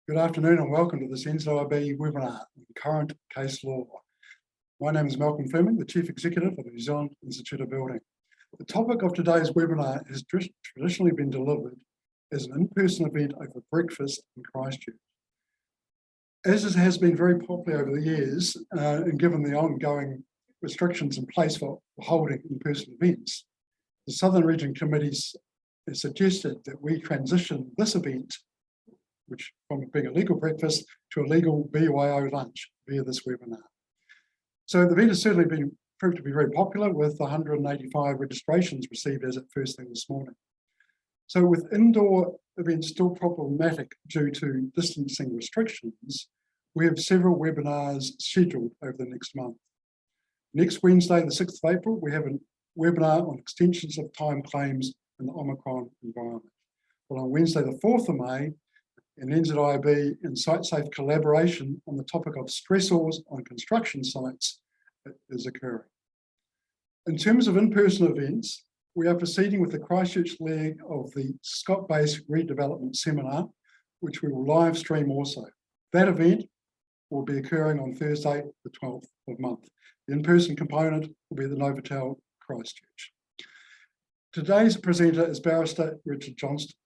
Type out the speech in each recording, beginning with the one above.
Good afternoon and welcome to this NZIB webinar on current case law. My name is Malcolm Fleming, the Chief Executive of the New Zealand Institute of Building. The topic of today's webinar has traditionally been delivered as an in-person event over breakfast in Christchurch. As it has been very popular over the years, and given the ongoing restrictions in place for holding in-person events, the Southern Region Committees has suggested that we transition this event from being a legal breakfast to a legal BYO lunch via this webinar. So the event has certainly been proved to be very popular with 185 registrations received as at first thing this morning. So with indoor events still problematic due to distancing restrictions, we have several webinars scheduled over the next month. Next Wednesday, the 6th of April, we have a webinar on extensions of time claims in the Omicron environment. Well, on Wednesday, the 4th of May, an NZIB and SiteSafe collaboration on the topic of stressors on construction sites is occurring. In terms of in-person events, we are proceeding with the Christchurch leg of the Scott Base Redevelopment Seminar, which we will live stream also. That event will be occurring on Thursday, the 12th of the month. The in-person component will be at the Novotel Christchurch. Today's presenter is Barrister Richard Johnston.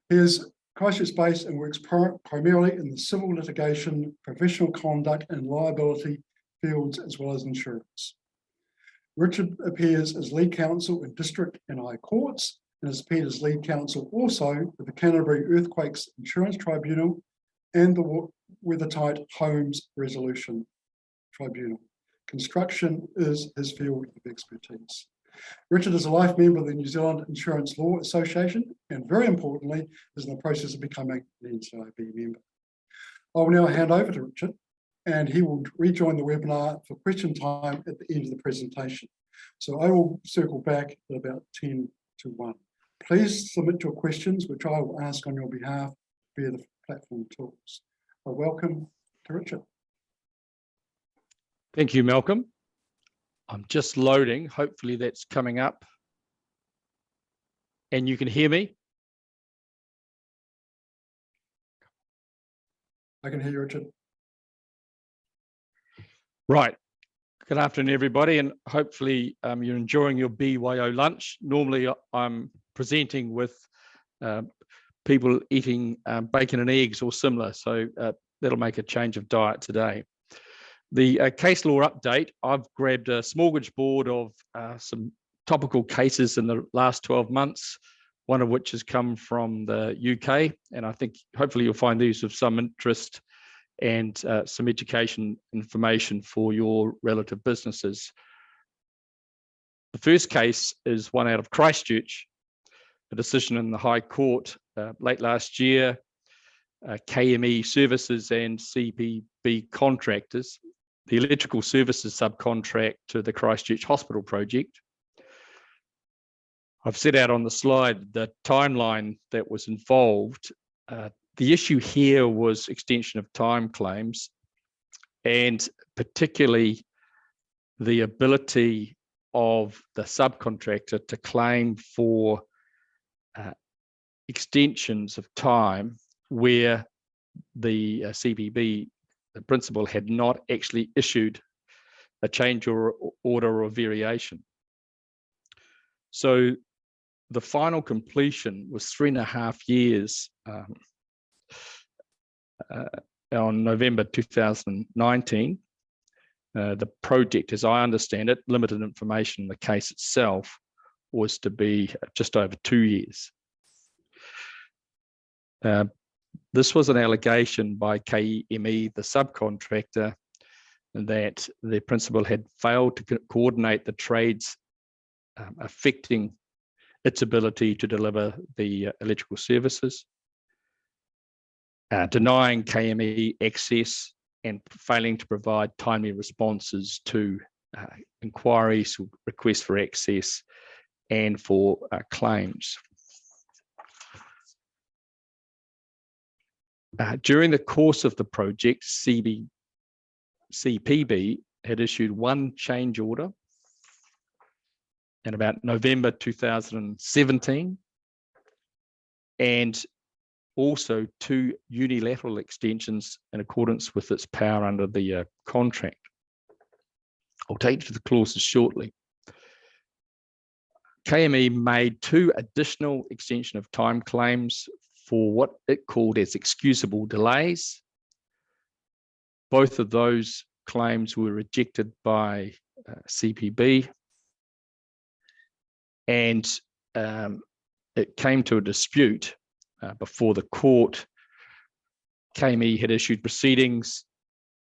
He is Christchurch based and works primarily in the civil litigation, professional conduct and liability fields as well as insurance. Richard appears as lead counsel in district and high courts and has appeared as lead counsel also with the Canterbury Earthquakes Insurance Tribunal and the Weathertight Homes Resolution Tribunal. Construction is his field of expertise. Richard is a life member of the New Zealand Insurance Law Association and very importantly is in the process of becoming an NZIB member. I will now hand over to Richard and he will rejoin the webinar for question time at the end of the presentation. So I will circle back at about 10 to 1. Please submit your questions which I will ask on your behalf via the platform tools. A welcome to Richard. Thank you, Malcolm. I'm just loading. Hopefully that's coming up. And you can hear me? I can hear you, Richard. Right. Good afternoon, everybody, and hopefully you're enjoying your BYO lunch. Normally I'm presenting with people eating bacon and eggs or similar, so that'll make a change of diet today. The case law update, I've grabbed a smorgasbord of some topical cases in the last 12 months, one of which has come from the UK, and I think hopefully you'll find these of some interest and some education information for your relative businesses. The first case is one out of Christchurch, a decision in the High Court late last year, KME Services and CPB contractors, the electrical services subcontract to the Christchurch Hospital project. I've set out on the slide the timeline that was involved. The issue here was extension of time claims and particularly the ability of the subcontractor to claim for extensions of time where the CPB the principal had not actually issued a change or order or variation. So the final completion was 3.5 years on November 2019. The project, as I understand it, limited information in the case itself, was to be just over 2 years. This was an allegation by KME, the subcontractor, that the principal had failed to coordinate the trades affecting its ability to deliver the electrical services, denying KME access and failing to provide timely responses to inquiries, requests for access, and for claims. During the course of the project, CPB had issued one change order in about November 2017 and also 2 unilateral extensions in accordance with its power under the contract. I'll take you to the clauses shortly. KME made 2 additional extension of time claims for what it called as excusable delays. Both of those claims were rejected by CPB, and it came to a dispute before the court. KME had issued proceedings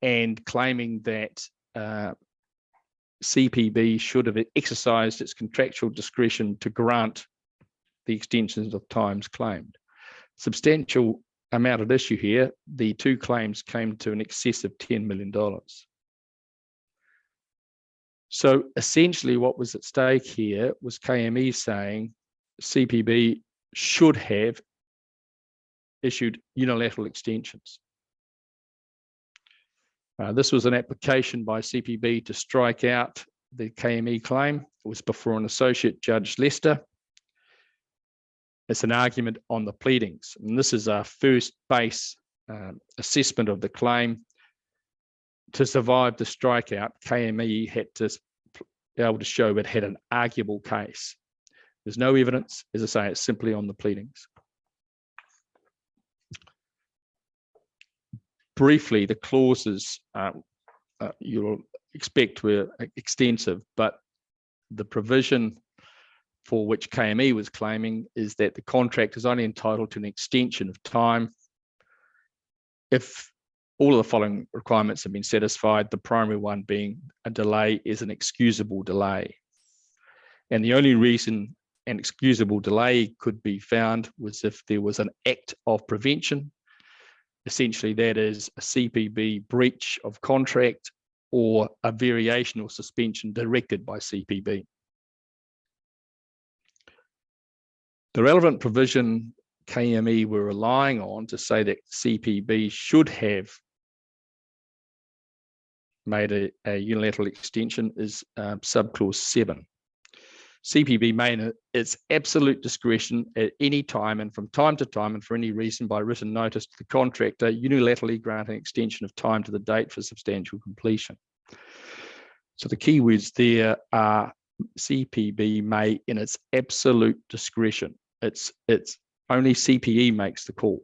and claiming that CPB should have exercised its contractual discretion to grant the extensions of times claimed. Substantial amount at issue here. The 2 claims came to an excess of $10 million. So essentially what was at stake here was KME saying CPB should have issued unilateral extensions. This was an application by CPB to strike out the KME claim. It was before an associate Judge Lester. It's an argument on the pleadings, and this is our first base assessment of the claim. To survive the strikeout, KME had to be able to show it had an arguable case. There's no evidence, as I say, it's simply on the pleadings. Briefly, the clauses you'll expect were extensive, but the provision for which KME was claiming is that the contract is only entitled to an extension of time if all of the following requirements have been satisfied, the primary one being a delay is an excusable delay. And the only reason an excusable delay could be found was if there was an act of prevention. Essentially, that is a CPB breach of contract or a variation or suspension directed by CPB. The relevant provision KME were relying on to say that CPB should have made a unilateral extension is subclause 7. CPB may, in its absolute discretion at any time and from time to time and for any reason by written notice to the contractor, unilaterally grant an extension of time to the date for substantial completion. So the key words there are CPB may, in its absolute discretion. It's only CPE makes the call.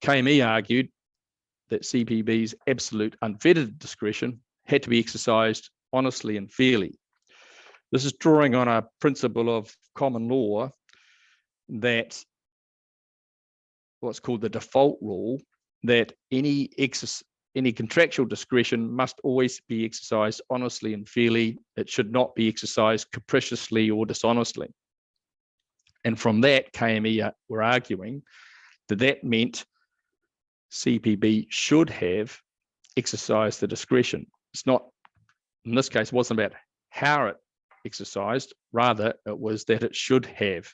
KME argued that CPB's absolute unfettered discretion had to be exercised honestly and fairly. This is drawing on a principle of common law that what's called the default rule, that any contractual discretion must always be exercised honestly and fairly. It should not be exercised capriciously or dishonestly. And from that, KME were arguing that that meant CPB should have exercised the discretion. It's not, in this case, it wasn't about how it exercised, rather it was that it should have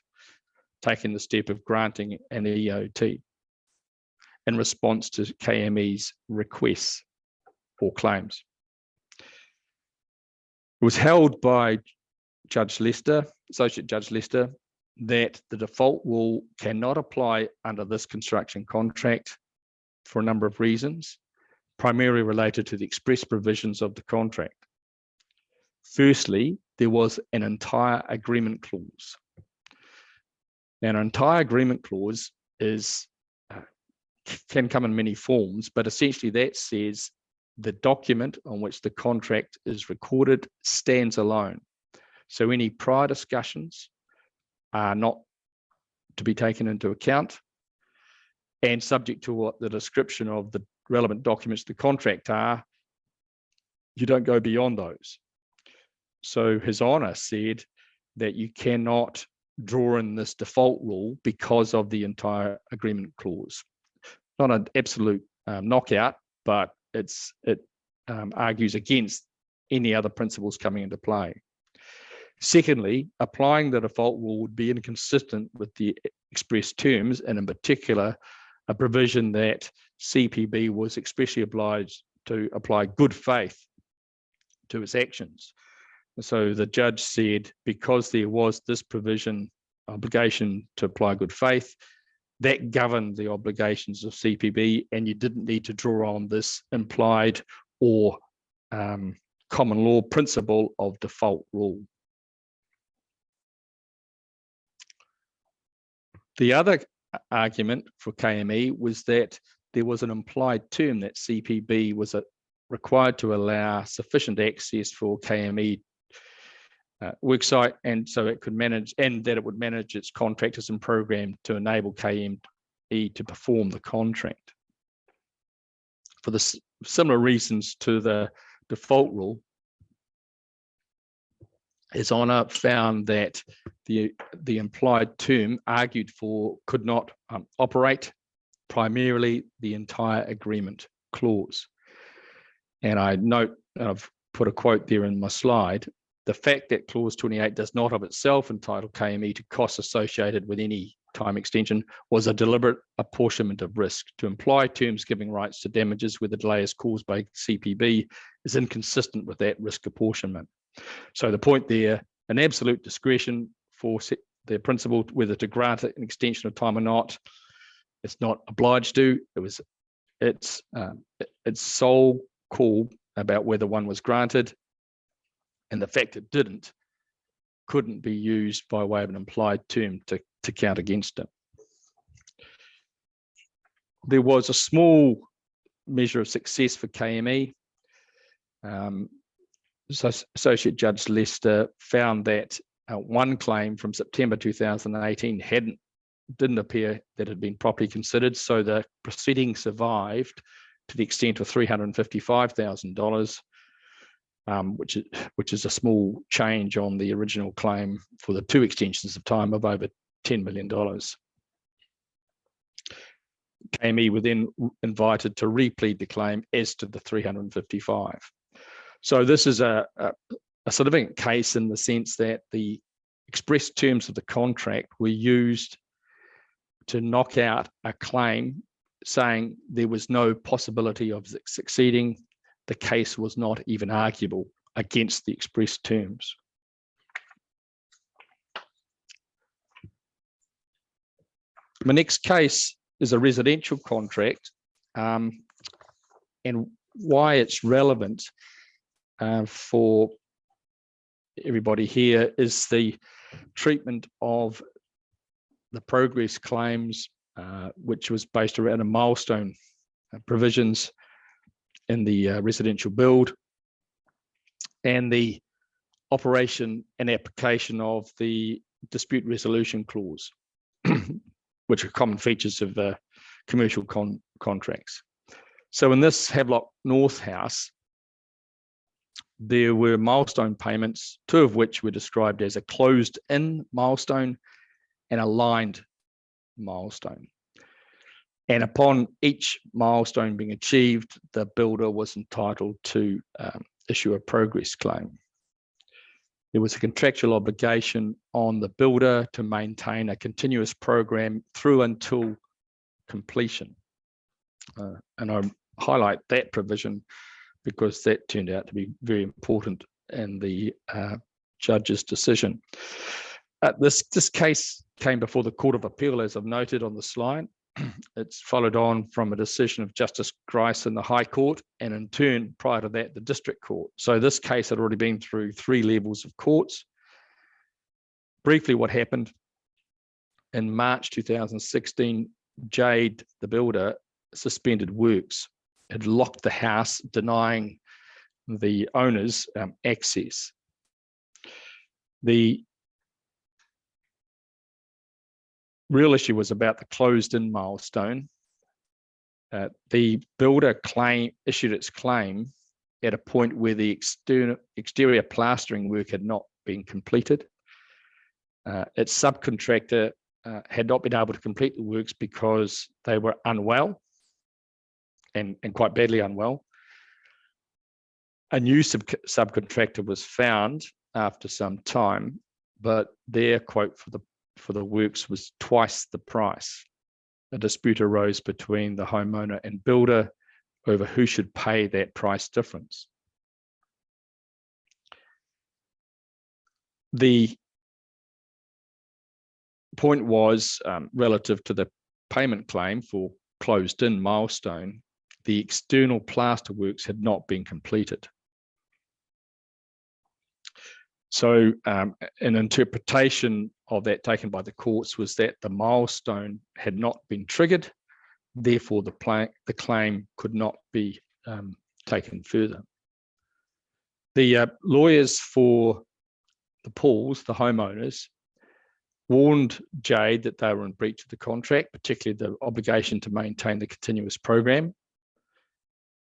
taken the step of granting an EOT in response to KME's requests or claims. It was held by Judge Lester, Associate Judge Lester, that the default rule cannot apply under this construction contract for a number of reasons, primarily related to the express provisions of the contract. Firstly, there was an entire agreement clause. Now, an entire agreement clause can come in many forms, but essentially that says the document on which the contract is recorded stands alone. So any prior discussions are not to be taken into account, and subject to what the description of the relevant documents to the contract are, you don't go beyond those. So His Honour said that you cannot draw in this default rule because of the entire agreement clause. Not an absolute knockout, but it argues against any other principles coming into play. Secondly, applying the default rule would be inconsistent with the express terms, and in particular, a provision that CPB was expressly obliged to apply good faith to its actions. So the judge said, because there was this provision obligation to apply good faith. That governed the obligations of CPB, and you didn't need to draw on this implied or common law principle of default rule. The other argument for KME was that there was an implied term that CPB was required to allow sufficient access for KME worksite, and so it could manage, and that it would manage its contractors and program to enable KME to perform the contract. For the similar reasons to the default rule, His Honour found that the implied term argued for could not operate, primarily the entire agreement clause. And I note, I've put a quote there in my slide, the fact that clause 28 does not of itself entitle KME to costs associated with any time extension was a deliberate apportionment of risk. To imply terms giving rights to damages where the delay is caused by CPB is inconsistent with that risk apportionment. So the point there, an absolute discretion for the principal whether to grant an extension of time or not. It's not obliged to. It was its sole call about whether one was granted, and the fact it didn't couldn't be used by way of an implied term to count against it. There was a small measure of success for KME. So Associate Judge Lester found that one claim from September 2018 didn't appear that had been properly considered, so the proceeding survived to the extent of $355,000, which is a small change on the original claim for the two extensions of time of over $10 million. KME were then invited to replead the claim as to the 355. So this is a significant case in the sense that the express terms of the contract were used to knock out a claim saying there was no possibility of succeeding. The case was not even arguable against the express terms. My next case is a residential contract, and why it's relevant for everybody here is the treatment of the progress claims, which was based around a milestone provisions in the residential build, and the operation and application of the dispute resolution clause, which are common features of commercial contracts. So in this Havelock North house, there were milestone payments, two of which were described as a closed-in milestone and a lined milestone. And upon each milestone being achieved, the builder was entitled to issue a progress claim. There was a contractual obligation on the builder to maintain a continuous program through until completion. And I highlight that provision because that turned out to be very important in the judge's decision. This case came before the Court of Appeal, as I've noted on the slide. It's followed on from a decision of Justice Grice in the High Court, and in turn, prior to that, the District Court. So this case had already been through 3 levels of courts. Briefly, what happened in March 2016, Jade, the builder, suspended works, had locked the house, denying the owners access. The real issue was about the closed-in milestone. The builder issued its claim at a point where the exterior plastering work had not been completed. Its subcontractor had not been able to complete the works because they were unwell and quite badly unwell. A new subcontractor was found after some time, but their quote for the works was twice the price. A dispute arose between the homeowner and builder over who should pay that price difference. The point was relative to the payment claim for closed-in milestone, the external plaster works had not been completed. So an interpretation of that taken by the courts was that the milestone had not been triggered, therefore the claim could not be taken further. The lawyers for the Pauls, the homeowners, warned Jade that they were in breach of the contract, particularly the obligation to maintain the continuous program,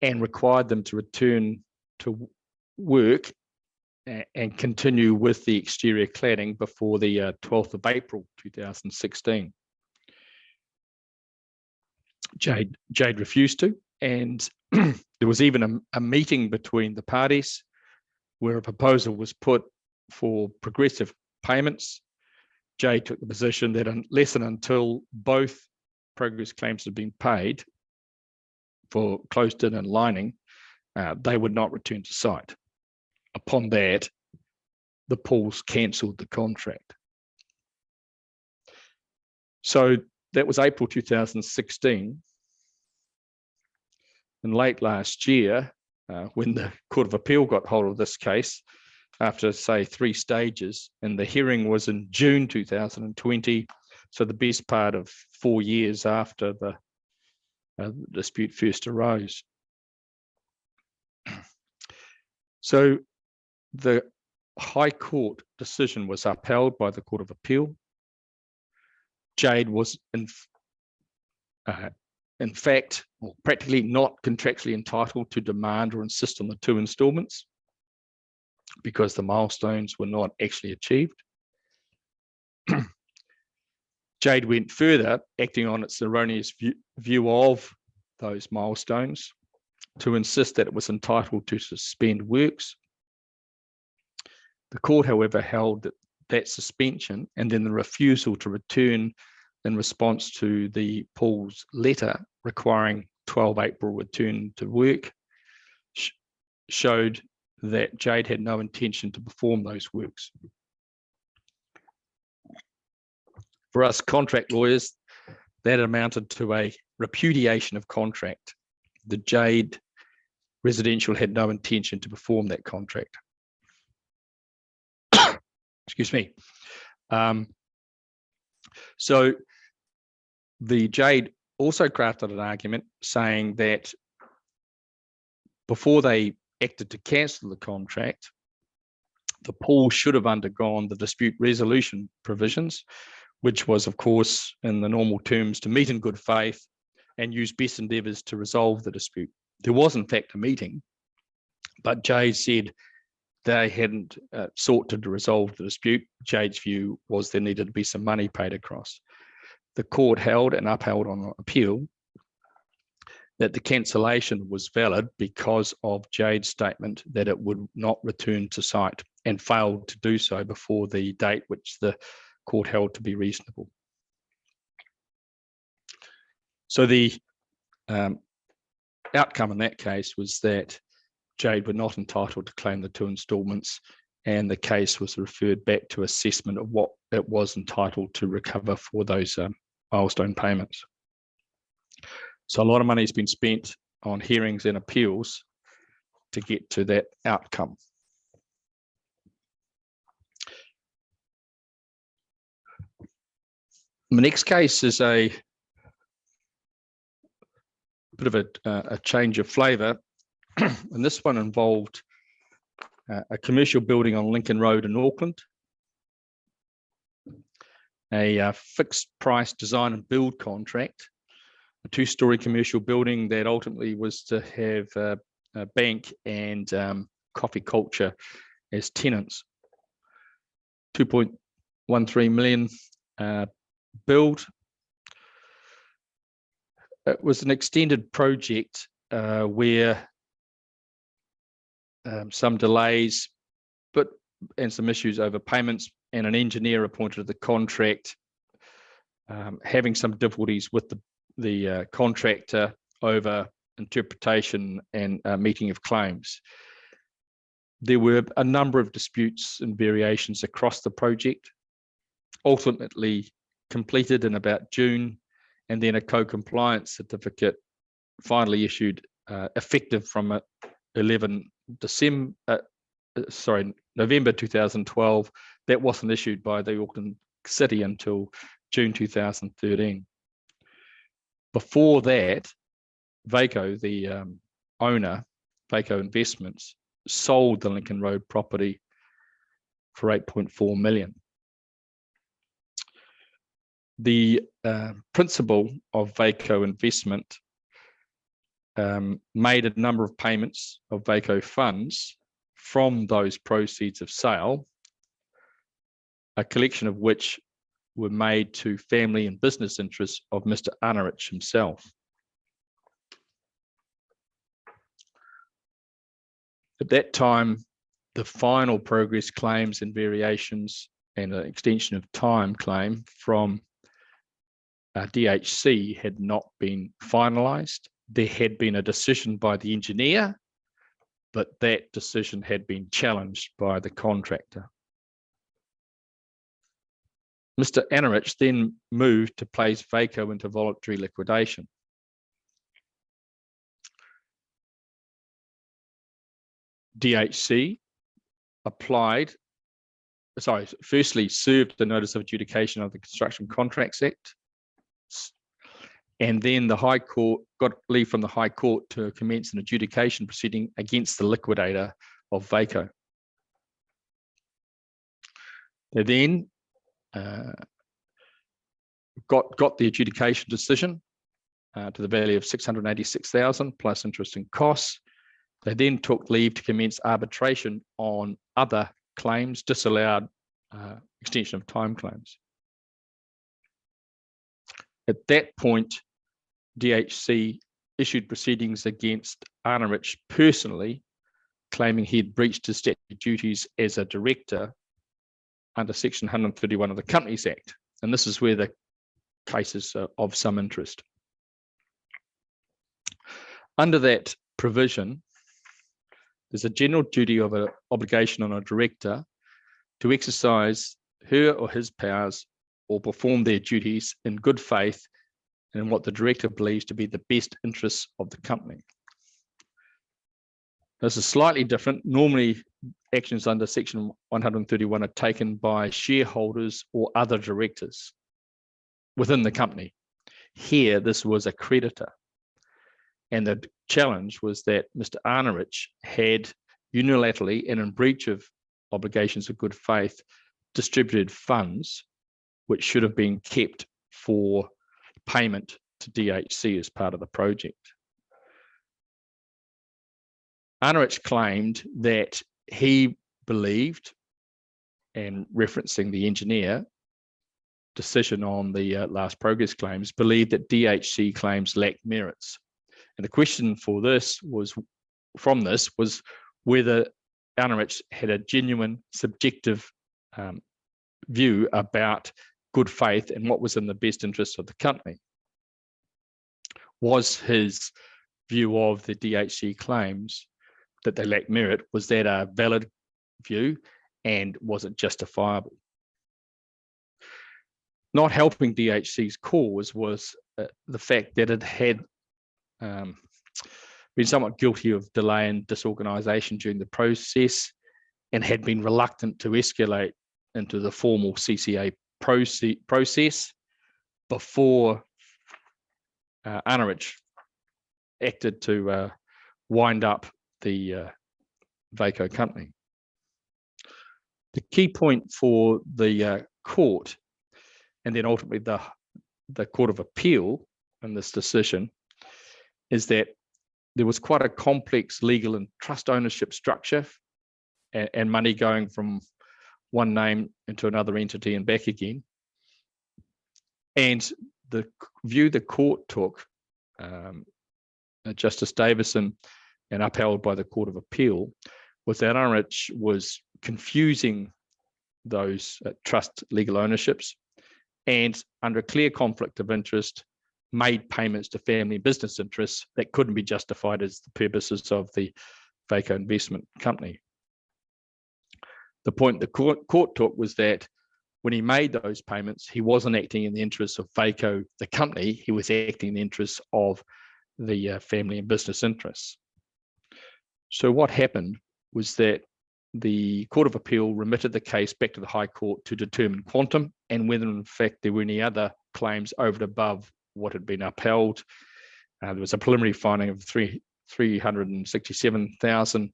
and required them to return to work and continue with the exterior cladding before the 12th of April 2016. Jade refused to, and there was even a meeting between the parties where a proposal was put for progressive payments. Jade took the position that unless and until both progress claims had been paid for closed-in and lining, they would not return to site. Upon that, the Pauls cancelled the contract. So that was April 2016. And late last year, when the Court of Appeal got hold of this case, after, say, 3 stages, and the hearing was in June 2020, so the best part of 4 years after the dispute first arose. So the High Court decision was upheld by the Court of Appeal. Jade was in fact, or practically not contractually entitled to demand or insist on the 2 installments because the milestones were not actually achieved. Jade went further, acting on its erroneous view of those milestones, to insist that it was entitled to suspend works. The court, however, held that that suspension and then the refusal to return in response to the Paul's letter requiring 12 April return to work showed that Jade had no intention to perform those works. For us contract lawyers, that amounted to a repudiation of contract. The Jade Residential had no intention to perform that contract. Excuse me. So the Jade also crafted an argument saying that before they acted to cancel the contract, the Paul should have undergone the dispute resolution provisions, which was, of course, in the normal terms, to meet in good faith and use best endeavours to resolve the dispute. There was, in fact, a meeting, but Jade said they hadn't sought to resolve the dispute. Jade's view was there needed to be some money paid across. The court held and upheld on appeal that the cancellation was valid because of Jade's statement that it would not return to site and failed to do so before the date which the court held to be reasonable. So the outcome in that case was that Jade were not entitled to claim the 2 installments, and the case was referred back to assessment of what it was entitled to recover for those milestone payments. So a lot of money has been spent on hearings and appeals to get to that outcome. The next case is a bit of a change of flavour, and this one involved a commercial building on Lincoln Road in Auckland, a fixed price design and build contract, a 2-storey commercial building that ultimately was to have a bank and coffee culture as tenants. 2.13 million build. It was an extended project where some delays and some issues over payments, and an engineer appointed to the contract having some difficulties with the contractor over interpretation and meeting of claims. There were a number of disputes and variations across the project. Ultimately, completed in about June, and then a co-compliance certificate finally issued effective from 11 November 2012. That wasn't issued by the Auckland City until June 2013. Before that, Vaco, the owner, Vaco Investments, sold the Lincoln Road property for $8.4 million. The principal of Vaco Investment made a number of payments of Vaco funds from those proceeds of sale, a collection of which were made to family and business interests of Mr. Arnerich himself. At that time, the final progress claims and variations and an extension of time claim from DHC had not been finalised. There had been a decision by the engineer, but that decision had been challenged by the contractor. Mr. Arnerich then moved to place Vaco into voluntary liquidation. DHC firstly served the notice of adjudication of the Construction Contracts Act, and then the High Court got leave from the High Court to commence an adjudication proceeding against the liquidator of Vaco. They then got the adjudication decision to the value of $686,000 plus interest and costs. They then took leave to commence arbitration on other claims, disallowed extension of time claims. At that point, DHC issued proceedings against Arnerich personally, claiming he had breached his statutory duties as a director under Section 131 of the Companies Act. And this is where the case is of some interest. Under that provision, there's a general duty of an obligation on a director to exercise her or his powers or perform their duties in good faith and in what the director believes to be the best interests of the company. This is slightly different. Normally, actions under Section 131 are taken by shareholders or other directors within the company. Here, this was a creditor. And the challenge was that Mr. Arnerich had unilaterally and in breach of obligations of good faith distributed funds which should have been kept for payment to DHC as part of the project. Arnerich claimed that he believed, and referencing the engineer decision on the last progress claims, believed that DHC claims lacked merits. And the question for this was whether Arnerich had a genuine subjective view about good faith and what was in the best interest of the company. Was his view of the DHC claims that they lacked merit, was that a valid view, and was it justifiable? Not helping DHC's cause was the fact that it had been somewhat guilty of delay and disorganisation during the process and had been reluctant to escalate into the formal CCA process before Arnerich acted to wind up the Vaco company. The key point for the court, and then ultimately the Court of Appeal in this decision, is that there was quite a complex legal and trust ownership structure and money going from one name into another entity and back again. And the view the court took, Justice Davison, and upheld by the Court of Appeal, was that Arnerich was confusing those trust legal ownerships and, under a clear conflict of interest, made payments to family business interests that couldn't be justified as the purposes of the Vaco Investment Company. The point the court took was that when he made those payments, he wasn't acting in the interests of Vaco, the company. He was acting in the interests of the family and business interests. So what happened was that the Court of Appeal remitted the case back to the High Court to determine quantum and whether in fact there were any other claims over and above what had been upheld. There was a preliminary finding of 367,000.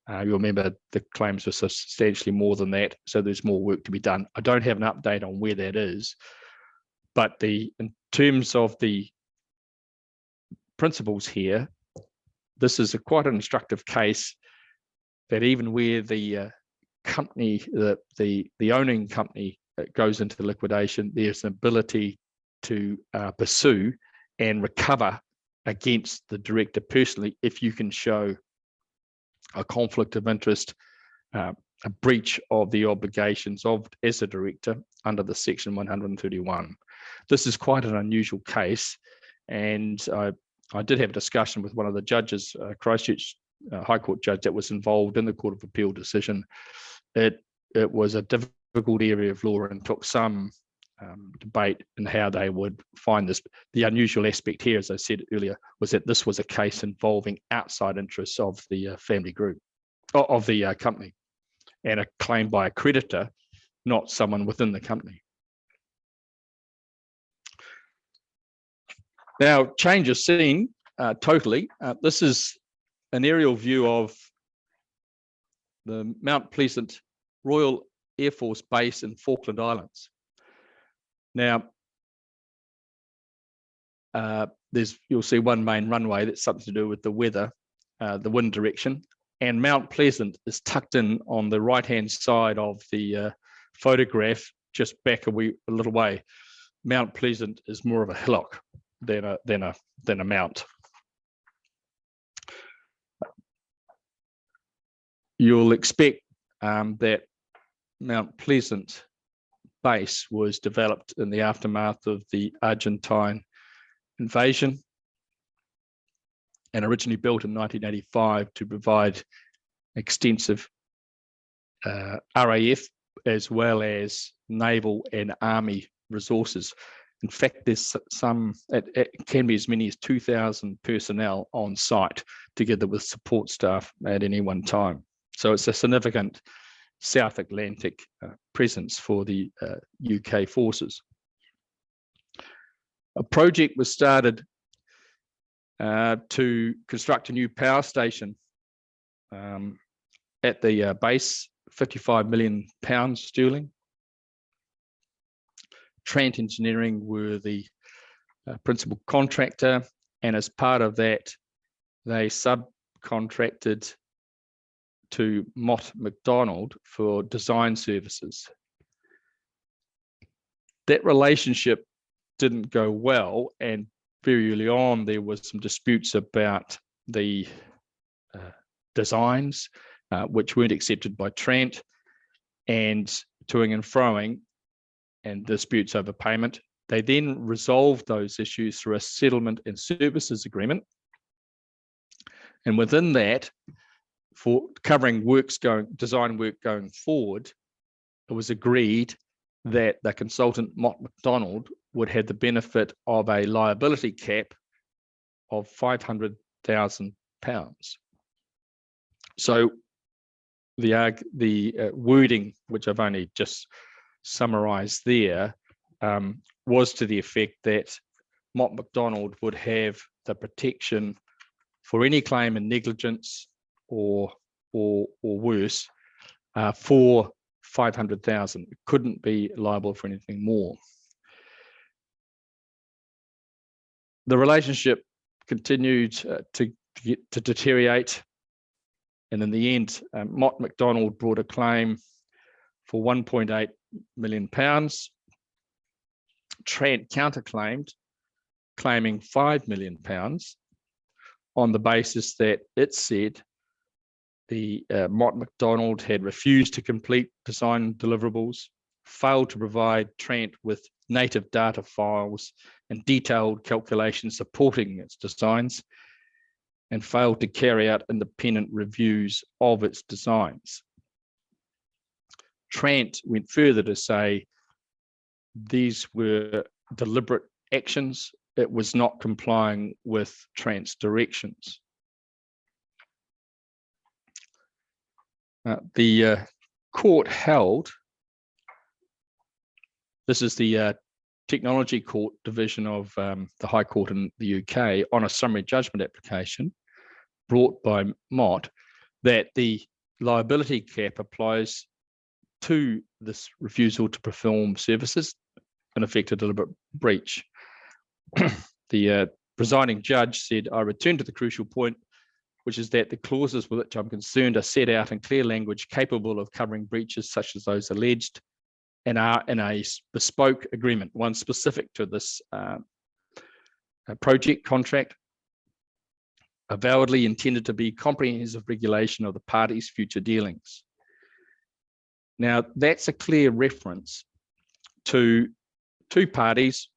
You'll remember the claims were substantially more than that, so there's more work to be done. I don't have an update on where that is, but in terms of the principles here, this is quite an instructive case that even where the company, the owning company goes into liquidation, there's an ability to pursue and recover against the director personally if you can show a conflict of interest, a breach of the obligations as a director under the Section 131. This is quite an unusual case, and I did have a discussion with one of the judges, Christchurch High Court judge that was involved in the Court of Appeal decision. It was a difficult area of law and took some debate in how they would find this. The unusual aspect here, as I said earlier, was that this was a case involving outside interests of the family group, of the company, and a claim by a creditor, not someone within the company. Now, change of scene totally. This is an aerial view of the Mount Pleasant Royal Air Force Base in Falkland Islands. Now, you'll see one main runway that's something to do with the weather, the wind direction, and Mount Pleasant is tucked in on the right-hand side of the photograph, just back a little way. Mount Pleasant is more of a hillock than a mount. You'll expect that Mount Pleasant Base was developed in the aftermath of the Argentine invasion and originally built in 1985 to provide extensive RAF as well as naval and army resources. In fact, there's it can be as many as 2,000 personnel on site together with support staff at any one time. So it's a significant South Atlantic presence for the UK forces. A project was started to construct a new power station at the base, £55 million sterling. Trent Engineering were the principal contractor, and as part of that, they subcontracted to Mott MacDonald for design services. That relationship didn't go well, and very early on there was some disputes about the designs which weren't accepted by Trent, and toing and froing and disputes over payment. They then resolved those issues through a settlement and services agreement, and within that, for covering design work going forward, it was agreed that the consultant Mott MacDonald would have the benefit of a liability cap of £500,000. So the wording, which I've only just summarised there, was to the effect that Mott MacDonald would have the protection for any claim in negligence or worse for $500,000. It couldn't be liable for anything more. The relationship continued to deteriorate, and in the end, Mott MacDonald brought a claim for £1.8 million. Trent counterclaimed, claiming £5 million on the basis that it said the Mott MacDonald had refused to complete design deliverables, failed to provide Trent with native data files and detailed calculations supporting its designs, and failed to carry out independent reviews of its designs. Trent went further to say these were deliberate actions. It was not complying with Trans directions. The court held, this is the Technology Court division of the High Court in the UK, on a summary judgment application brought by Mott, that the liability cap applies to this refusal to perform services, in effect a deliberate breach. The presiding judge said, I return to the crucial point, which is that the clauses with which I'm concerned are set out in clear language capable of covering breaches such as those alleged, and are in a bespoke agreement, one specific to this project contract, avowedly intended to be comprehensive regulation of the parties' future dealings. Now, that's a clear reference to two parties,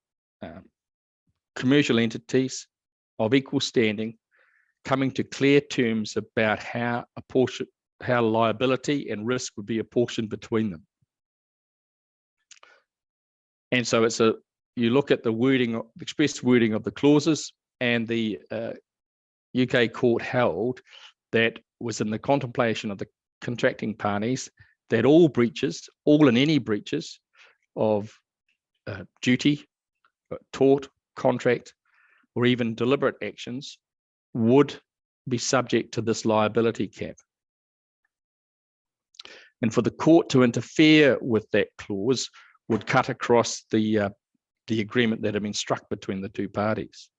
commercial entities of equal standing, coming to clear terms about how liability and risk would be apportioned between them. And so you look at the wording, the express wording of the clauses, and the UK court held that was in the contemplation of the contracting parties that all breaches, all and any breaches of duty, tort, contract, or even deliberate actions would be subject to this liability cap. And for the court to interfere with that clause would cut across the agreement that had been struck between the two parties.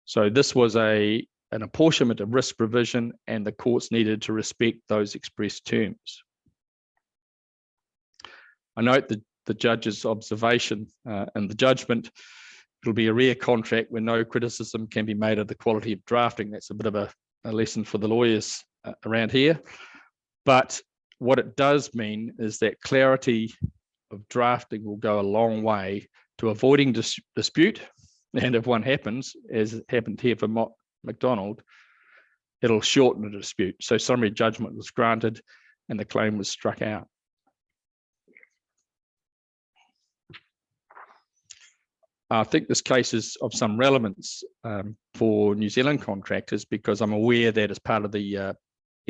So this was an apportionment of risk provision, and the courts needed to respect those expressed terms. I note the judge's observation and the judgment. It'll be a rare contract where no criticism can be made of the quality of drafting. That's a bit of a lesson for the lawyers around here. But what it does mean is that clarity of drafting will go a long way to avoiding dispute. And if one happens, as happened here for McDonald, it'll shorten the dispute. So summary judgment was granted and the claim was struck out. I think this case is of some relevance for New Zealand contractors, because I'm aware that as part of the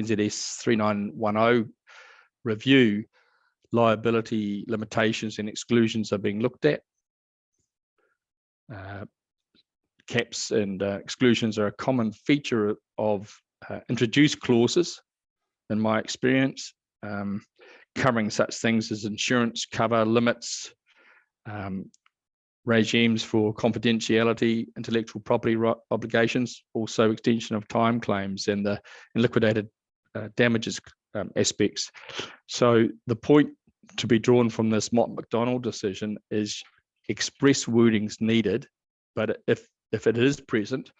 NZS 3910 review, liability limitations and exclusions are being looked at. Caps and exclusions are a common feature of introduced clauses, in my experience, covering such things as insurance cover, limits, regimes for confidentiality, intellectual property obligations, also extension of time claims and the liquidated damages aspects. So the point to be drawn from this Mott McDonald decision is express wordings needed, but if it is present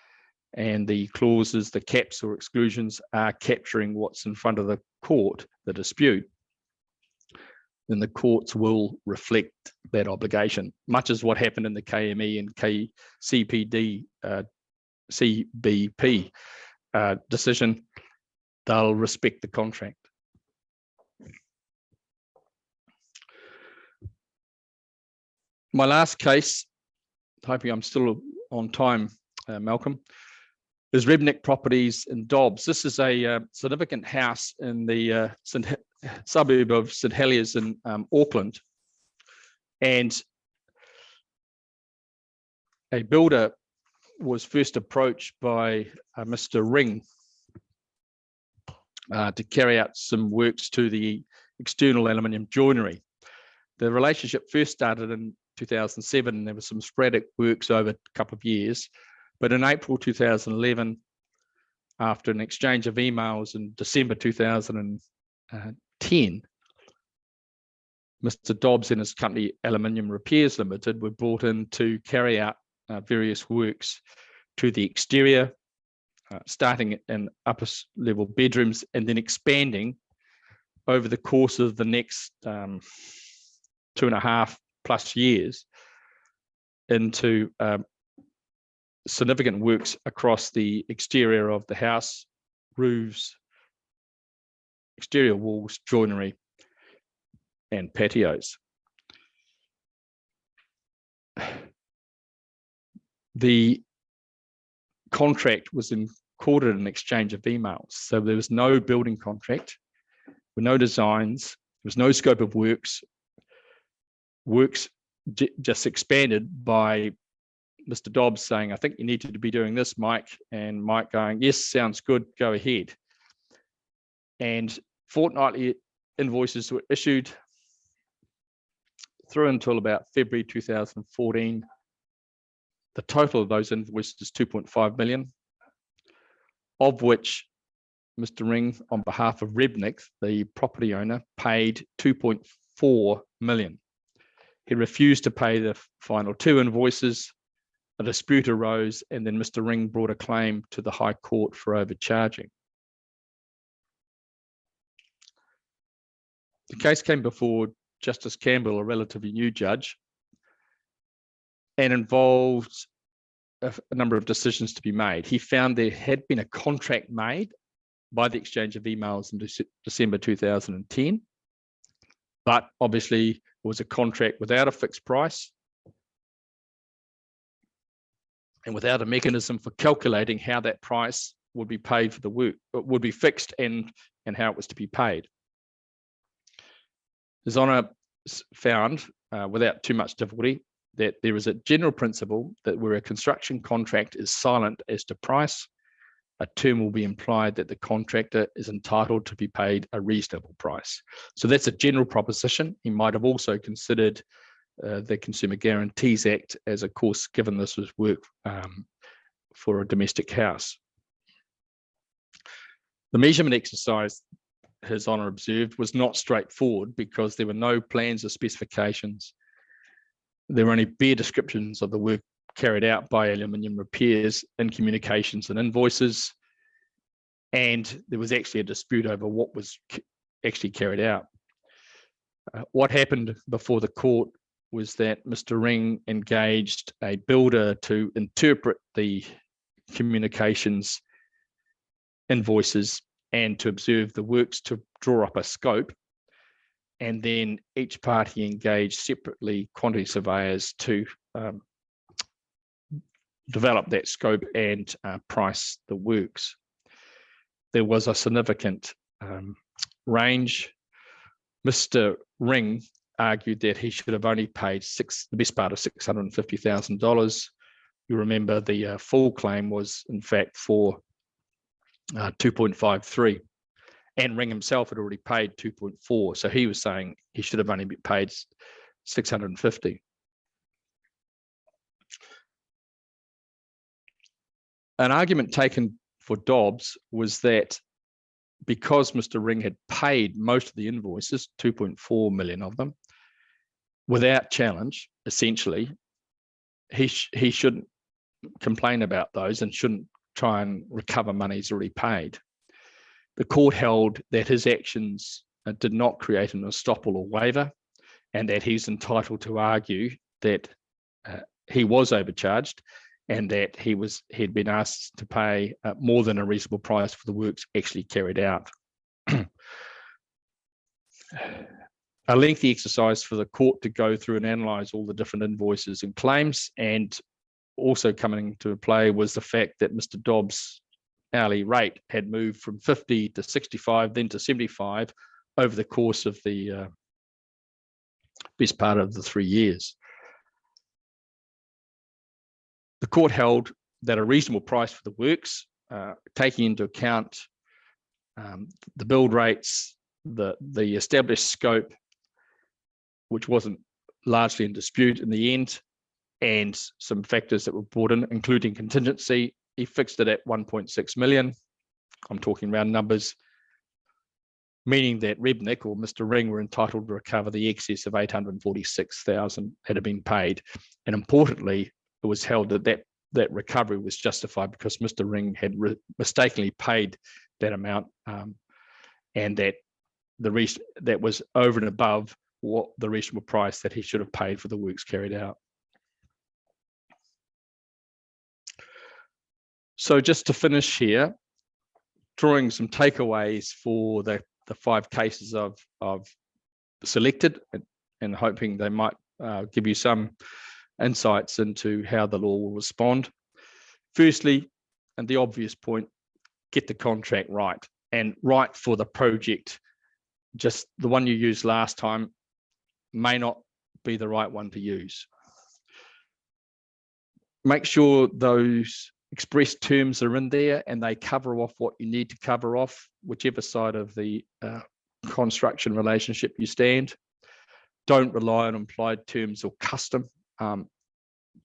and the clauses, the caps or exclusions are capturing what's in front of the court, the dispute, then the courts will reflect that obligation, much as what happened in the KME and CBP decision. They'll respect the contract. My last case, hoping I'm still on time, Malcolm, is Rebnick Properties in Dobbs. This is a significant house in the suburb of St Heliers in Auckland, and a builder was first approached by Mr. Ring to carry out some works to the external aluminium joinery. The relationship first started in 2007, and there was some sporadic works over a couple of years. But in April 2011, after an exchange of emails in December 2010, Mr. Dobbs and his company Aluminium Repairs Limited were brought in to carry out various works to the exterior, starting in upper level bedrooms and then expanding over the course of the next 2.5+ years into significant works across the exterior of the house, roofs, exterior walls, joinery, and patios. the contract was recorded in exchange of emails. So there was no building contract, with no designs, there was no scope of works. Works just expanded by Mr. Dobbs saying, I think you need to be doing this, Mike, and Mike going, yes, sounds good, go ahead. And fortnightly invoices were issued through until about February 2014. The total of those invoices is 2.5 million, of which Mr. Ring, on behalf of Rebnik, the property owner, paid 2.4 million. He refused to pay the final 2 invoices. A dispute arose, and then Mr. Ring brought a claim to the High Court for overcharging. The case came before Justice Campbell, a relatively new judge, and involved a number of decisions to be made. He found there had been a contract made by the exchange of emails in December 2010, but obviously it was a contract without a fixed price and without a mechanism for calculating how that price would be paid for the work, would be fixed and how it was to be paid. His Honour found, without too much difficulty, that there is a general principle that where a construction contract is silent as to price, a term will be implied that the contractor is entitled to be paid a reasonable price. So that's a general proposition. He might have also considered the Consumer Guarantees Act as a course, given this was work for a domestic house. The measurement exercise, His Honour observed, was not straightforward because there were no plans or specifications. There were only bare descriptions of the work carried out by Aluminium Repairs in communications and invoices, and there was actually a dispute over what was actually carried out. What happened before the court was that Mr. Ring engaged a builder to interpret the communications invoices and to observe the works to draw up a scope. And then each party engaged separately quantity surveyors to develop that scope and price the works. There was a significant range. Mr. Ring argued that he should have only paid the best part of $650,000. You remember the full claim was in fact for 2.53. And Ring himself had already paid 2.4. So he was saying he should have only been paid 650. An argument taken for Dobbs was that because Mr. Ring had paid most of the invoices, 2.4 million of them, without challenge, essentially, he shouldn't complain about those and shouldn't try and recover money he's already paid. The court held that his actions did not create an estoppel or waiver, and that he's entitled to argue that he was overcharged and that he'd been asked to pay more than a reasonable price for the works actually carried out. A lengthy exercise for the court to go through and analyse all the different invoices and claims, and also coming into play was the fact that Mr. Dobbs' hourly rate had moved from 50 to 65, then to 75 over the course of the best part of the 3 years. The court held that a reasonable price for the works, taking into account the build rates, the established scope, which wasn't largely in dispute in the end, and some factors that were brought in, including contingency, he fixed it at 1.6 million. I'm talking round numbers, meaning that Rebnik or Mr. Ring were entitled to recover the excess of 846,000 that had been paid. And importantly, it was held that recovery was justified because Mr. Ring had mistakenly paid that amount, and that that was over and above what the reasonable price that he should have paid for the works carried out. So just to finish here, drawing some takeaways for the 5 cases I've selected, and hoping they might give you some insights into how the law will respond. Firstly, and the obvious point, get the contract right, and right for the project. Just the one you used last time may not be the right one to use. Make sure those expressed terms are in there and they cover off what you need to cover off, whichever side of the construction relationship you stand. Don't rely on implied terms or custom.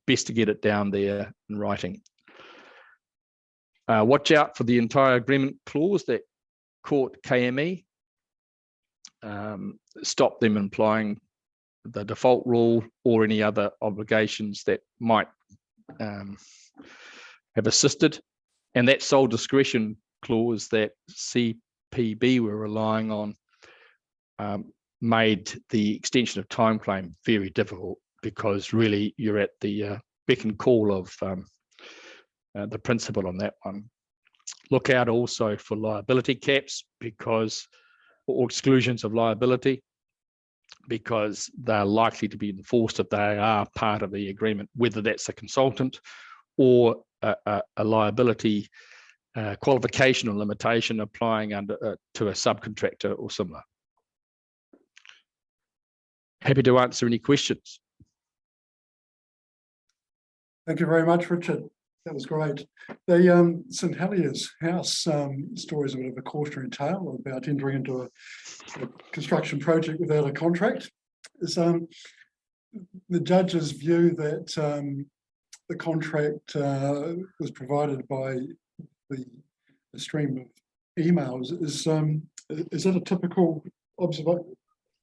Best to get it down there in writing. Watch out for the entire agreement clause that caught KME. Stop them implying the default rule or any other obligations that might have assisted. And that sole discretion clause that CPB were relying on made the extension of time claim very difficult, because really you're at the beck and call of the principal on that one. Look out also for liability caps, because, or exclusions of liability, because they're likely to be enforced if they are part of the agreement, whether that's a consultant or a liability qualification or limitation applying under to a subcontractor or similar. Happy to answer any questions. Thank you very much, Richard. That was great. The St Heliers house story is a bit of a cautionary tale about entering into a construction project without a contract. Is the judge's view that the contract was provided by the stream of emails, is that a typical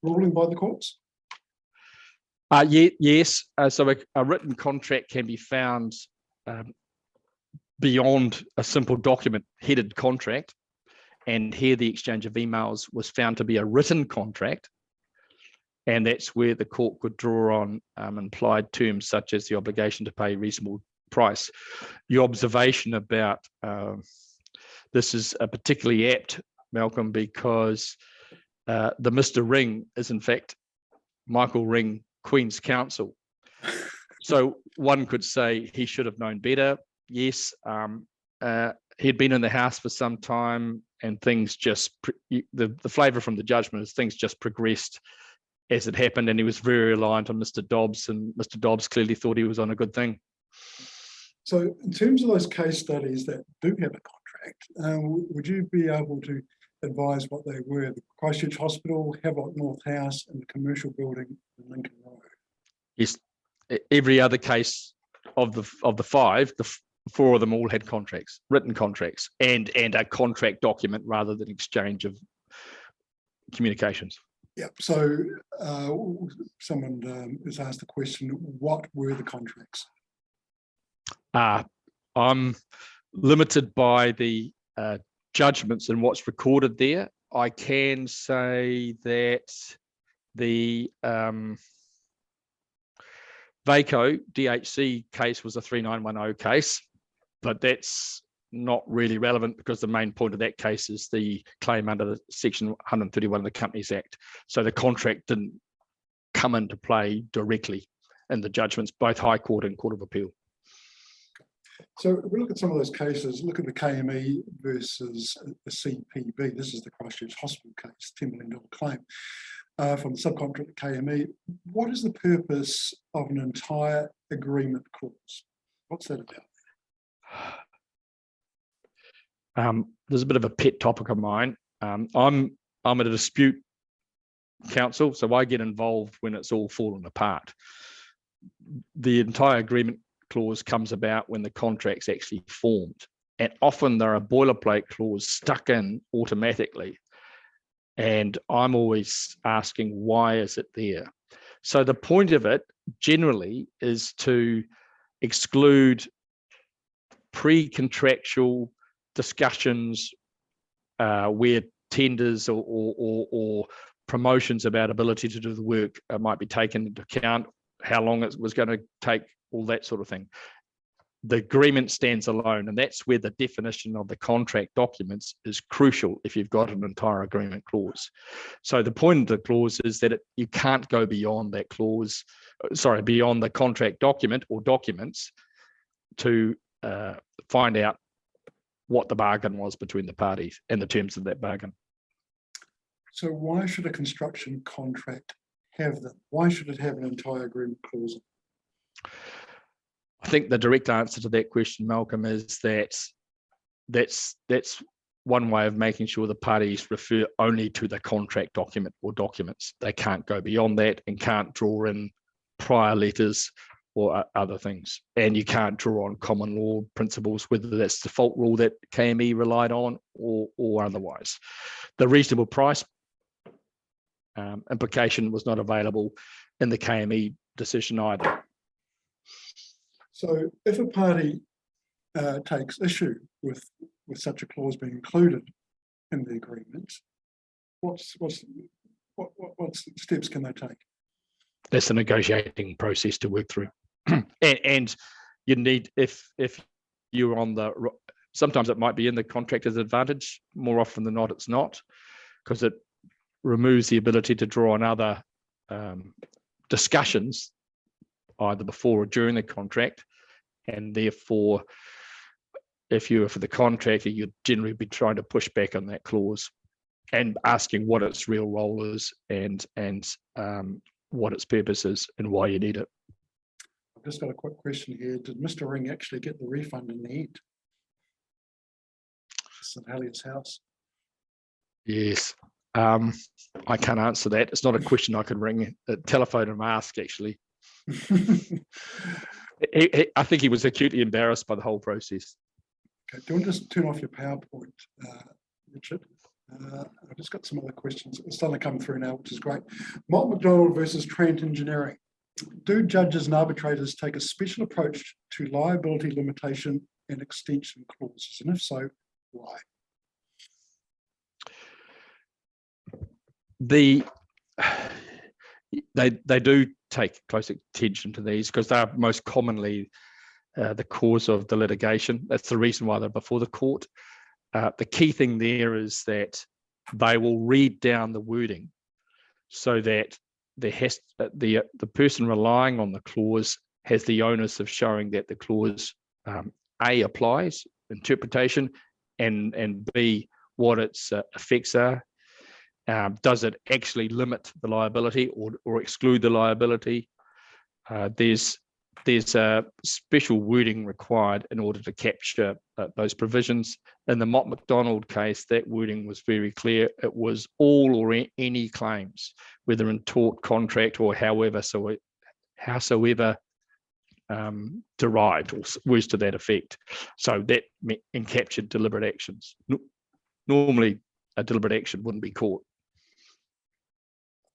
ruling by the courts? Yes. So a written contract can be found beyond a simple document headed contract, and here the exchange of emails was found to be a written contract, and that's where the court could draw on implied terms such as the obligation to pay a reasonable price. Your observation about this is particularly apt, Malcolm, because the Mr. Ring is in fact Michael Ring, Queen's Counsel. So one could say he should have known better. Yes, he'd been in the house for some time, and things just, the flavour from the judgment is things just progressed as it happened, and he was very reliant on Mr. Dobbs, and Mr. Dobbs clearly thought he was on a good thing. So in terms of those case studies that do have a contract, would you be able to advise what they were? The Christchurch Hospital, Havelock North House, and the commercial building in Lincoln Road. Yes, every other case of the five, the four of them all had contracts, written contracts, and a contract document rather than exchange of communications. Yeah. So someone has asked the question: what were the contracts? I'm limited by the judgments and what's recorded there. I can say that the VACO DHC case was a 3910 case, but that's not really relevant because the main point of that case is the claim under the section 131 of the Companies Act. So the contract didn't come into play directly in the judgments, both High Court and Court of Appeal. So if we look at some of those cases, look at the KME versus the CPB. This is the Christchurch Hospital case, $10 million claim from the subcontractor KME. What is the purpose of an entire agreement clause? What's that about? There's a bit of a pet topic of mine. I'm at a dispute counsel, so I get involved when it's all fallen apart. The entire agreement clause comes about when the contract's actually formed, and often there are boilerplate clause stuck in automatically, and I'm always asking, why is it there? So the point of it generally is to exclude pre-contractual discussions where tenders or promotions about ability to do the work might be taken into account, how long it was going to take, all that sort of thing. the agreement stands alone, and that's where the definition of the contract documents is crucial if you've got an entire agreement clause. So the point of the clause is that you can't go beyond that clause, beyond the contract document or documents to find out what the bargain was between the parties and the terms of that bargain. So why should a construction contract have them? Why should it have an entire agreement clause? I think the direct answer to that question, Malcolm, is that that's one way of making sure the parties refer only to the contract document or documents. They can't go beyond that and can't draw in prior letters or other things. And you can't draw on common law principles, whether that's the default rule that KME relied on or otherwise. The reasonable price implication was not available in the KME decision either. So if a party takes issue with such a clause being included in the agreement, what steps can they take? That's a negotiating process to work through. and you need, if you're on the, sometimes it might be in the contractor's advantage, more often than not it's not, because it removes the ability to draw on other discussions either before or during the contract, and therefore if you were for the contractor, you'd generally be trying to push back on that clause and asking what its real role is and what its purpose is and why you need it. I've just got a quick question here. Did Mr. Ring actually get the refund in the end? St. Heliers House. Yes. I can't answer that. It's not a question I could ring a telephone and ask, actually. I think he was acutely embarrassed by the whole process. Okay, do you want to just turn off your PowerPoint, Richard? I've just got some other questions. It's starting to come through now, which is great. Mott MacDonald versus Trent Engineering. Do judges and arbitrators take a special approach to liability limitation and extension clauses? And if so, why? They do take close attention to these because they are most commonly the cause of the litigation. That's the reason why they're before the court. The key thing there is that they will read down the wording so that the person relying on the clause has the onus of showing that the clause A, applies, interpretation, and B, what its effects are. Does it actually limit the liability or exclude the liability? There's a special wording required in order to capture those provisions. In the Mott MacDonald case, that wording was very clear. It was all or any claims, whether in tort, contract, or howsoever derived, or words to that effect. So that encaptured deliberate actions. Normally, a deliberate action wouldn't be caught.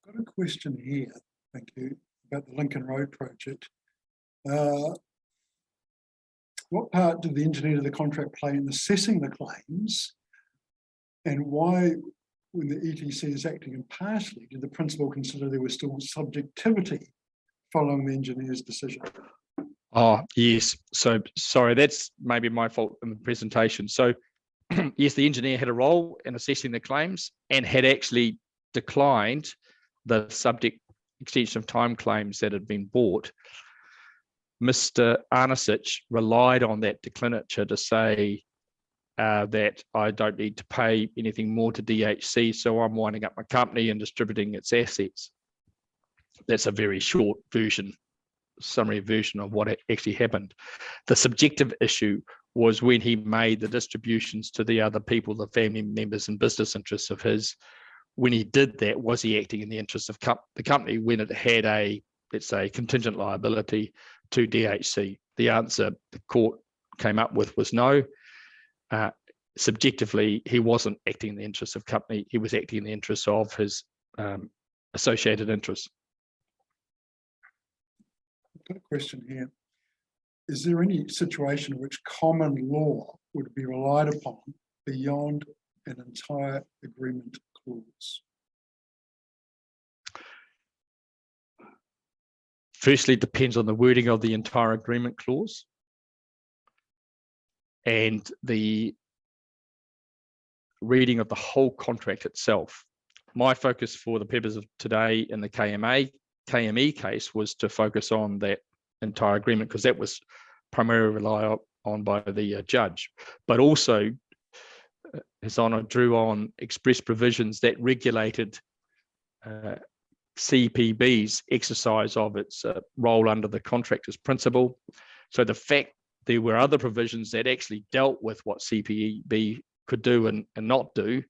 I've got a question here, thank you, about the Lincoln Road project. What part did the engineer of the contract play in assessing the claims, and why, when the ETC is acting impartially, did the principal consider there was still subjectivity following the engineer's decision? Oh, yes. So, sorry, that's maybe my fault in the presentation. So, yes, the engineer had a role in assessing the claims and had actually declined the subject extension of time claims that had been brought. Mr. Arnasich relied on that declinature to say that I don't need to pay anything more to DHC, so I'm winding up my company and distributing its assets. That's a very short version, summary version of what actually happened. The subjective issue was when he made the distributions to the other people, the family members and business interests of his. When he did that, was he acting in the interest of the company when it had a, let's say, contingent liability to DHC? The answer the court came up with was no. Subjectively, he wasn't acting in the interest of company. He was acting in the interest of his associated interests. I've got a question here. Is there any situation in which common law would be relied upon beyond an entire agreement clause? Firstly, it depends on the wording of the entire agreement clause. and the reading of the whole contract itself. My focus for the purpose of today in the KME case was to focus on that entire agreement, because that was primarily relied on by the judge, but also His Honour drew on express provisions that regulated CPB's exercise of its role under the contractor's principle. So the fact there were other provisions that actually dealt with what CPB could do and not do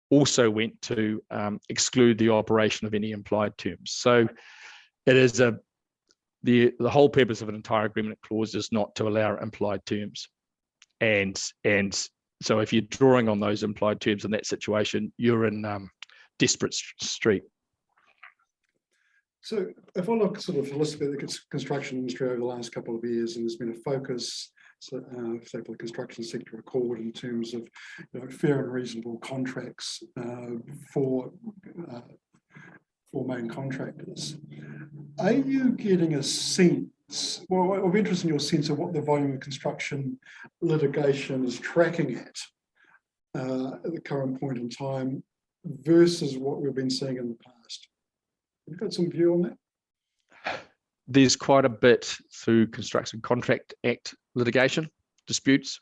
also went to exclude the operation of any implied terms. So it is the whole purpose of an entire agreement clause is not to allow implied terms. And so if you're drawing on those implied terms in that situation, you're in desperate street. So if I look sort of holistically at the construction industry over the last couple of years, and there's been a focus, say for the construction sector accord, in terms of fair and reasonable contracts for main contractors. Are you getting a sense, well, of interest in your sense of what the volume of construction litigation is tracking at the current point in time versus what we've been seeing in the past? You've got some view on that? There's quite a bit through Construction Contract Act litigation disputes,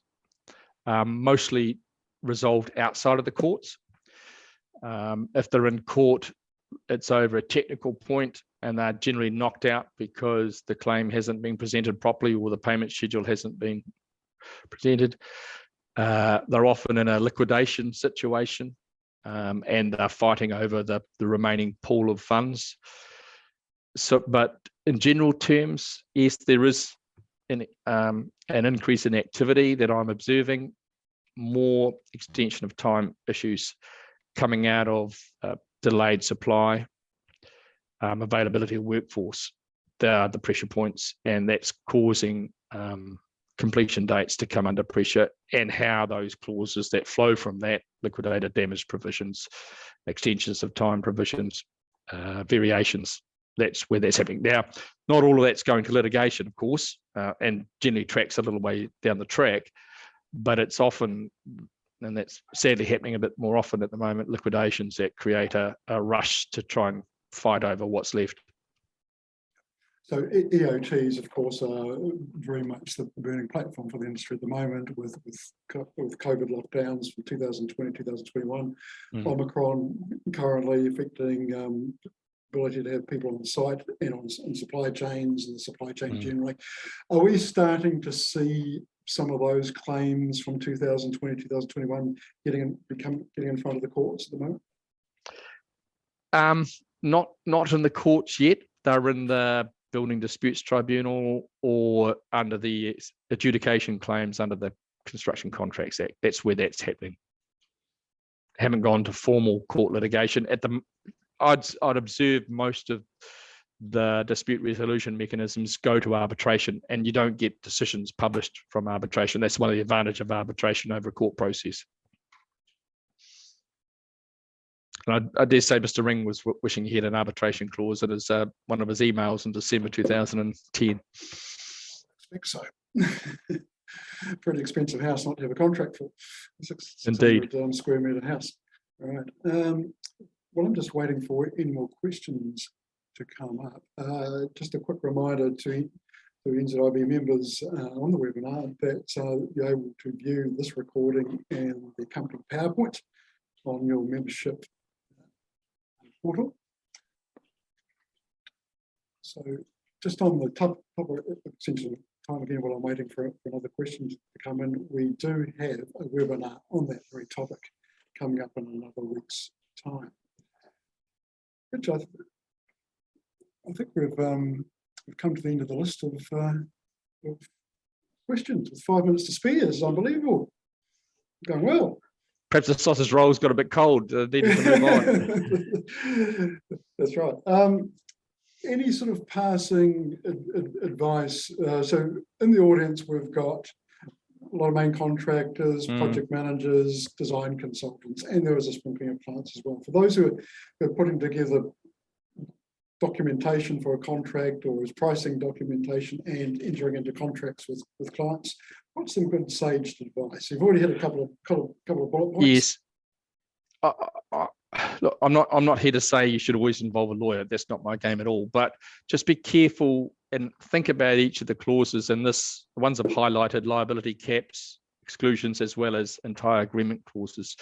mostly resolved outside of the courts. If they're in court, it's over a technical point, and they're generally knocked out because the claim hasn't been presented properly or the payment schedule hasn't been presented. They're often in a liquidation situation, and they're fighting over the remaining pool of funds. So, but in general terms, yes, there is an increase in activity that I'm observing, more extension of time issues coming out of delayed supply, availability of workforce. They are the pressure points, and that's causing completion dates to come under pressure, and how those clauses that flow from that, liquidated damage provisions, extensions of time provisions, variations, that's where that's happening. Now, not all of that's going to litigation, of course, and generally tracks a little way down the track, but it's often, and that's sadly happening a bit more often at the moment, liquidations that create a rush to try and fight over what's left. So EOTs, of course, are very much the burning platform for the industry at the moment, with COVID lockdowns from 2020, 2021, Omicron currently affecting ability to have people on site and on supply chains and the supply chain generally. Are we starting to see some of those claims from 2020, 2021 getting in front of the courts at the moment? Not in the courts yet. They're in the Building Disputes Tribunal or under the adjudication claims under the Construction Contracts Act. That's where that's happening. Haven't gone to formal court litigation. I'd observe most of the dispute resolution mechanisms go to arbitration, and you don't get decisions published from arbitration. That's one of the advantages of arbitration over a court process. And I dare say Mr. Ring was wishing he had an arbitration clause in his one of his emails in December 2010. I expect so. Pretty expensive house not to have a contract for. Indeed. Square metre house. All right. Well, I'm just waiting for any more questions to come up. Just a quick reminder to the NZIB members on the webinar that you're able to view this recording and the accompanying PowerPoint on your membership portal. So just on the top essentially time again while I'm waiting for another question to come in, we do have a webinar on that very topic coming up in another week's time. Which I think we've come to the end of the list of questions with 5 minutes to spare. It's unbelievable. Going well. Perhaps the sausage roll's got a bit cold. Needed to move on. That's right. Any sort of passing advice? So in the audience, we've got a lot of main contractors, project managers, design consultants, and there is a sprinkling of clients as well. For those who are putting together documentation for a contract or is pricing documentation and entering into contracts with clients, what's some good sage advice? You've already had a couple of bullet points. Yes. Look, I'm not here to say you should always involve a lawyer. That's not my game at all. But just be careful and think about each of the clauses. And the ones I've highlighted: liability caps, exclusions, as well as entire agreement clauses.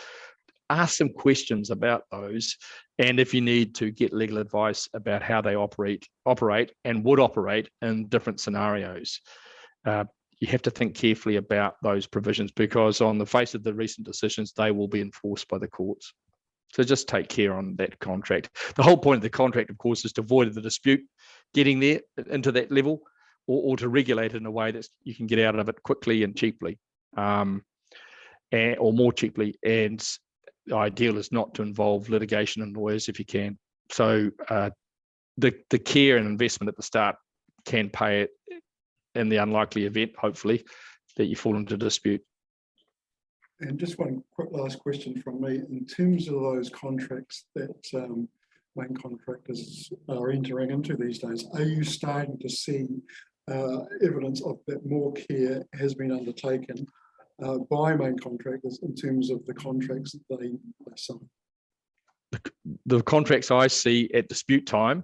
Ask some questions about those, and if you need to, get legal advice about how they operate and would operate in different scenarios. You have to think carefully about those provisions, because on the face of the recent decisions, they will be enforced by the courts. So just take care on that contract. The whole point of the contract, of course, is to avoid the dispute getting there into that level, or to regulate it in a way that you can get out of it quickly and cheaply, or more cheaply. And the ideal is not to involve litigation and lawyers if you can. So the care and investment at the start can pay it in the unlikely event, hopefully, that you fall into dispute. And just one quick last question from me. In terms of those contracts that main contractors are entering into these days, are you starting to see evidence of that more care has been undertaken by main contractors in terms of the contracts that they sign? The contracts I see at dispute time,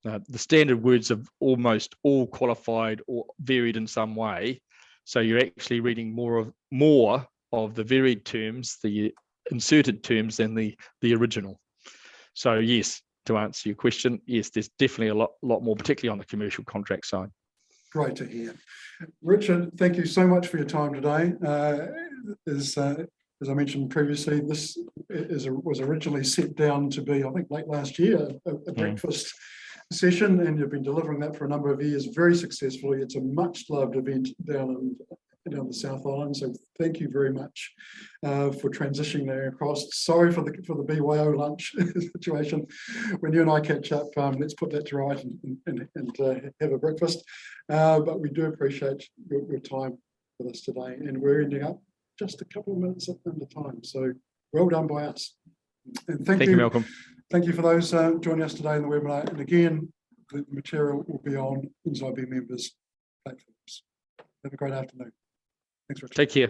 the standard words are almost all qualified or varied in some way. So you're actually reading more of the varied terms, the inserted terms, than the original. So yes, to answer your question, yes, there's definitely a lot more, particularly on the commercial contract side. Great to hear. Richard, thank you so much for your time today. As I mentioned previously, this was originally set down to be, I think, late last year, a breakfast session, and you've been delivering that for a number of years very successfully. It's a much loved event down the South Island, so thank you very much for transitioning there across. Sorry for the BYO lunch situation. When you and I catch up, let's put that to right and have a breakfast. But we do appreciate your time with us today, and we're ending up just a couple of minutes under time. So well done by us. And thank you, Malcolm. Thank you for those joining us today in the webinar. And again, the material will be on NZIB members' platforms. Have a great afternoon. Thanks, Richard. Take care.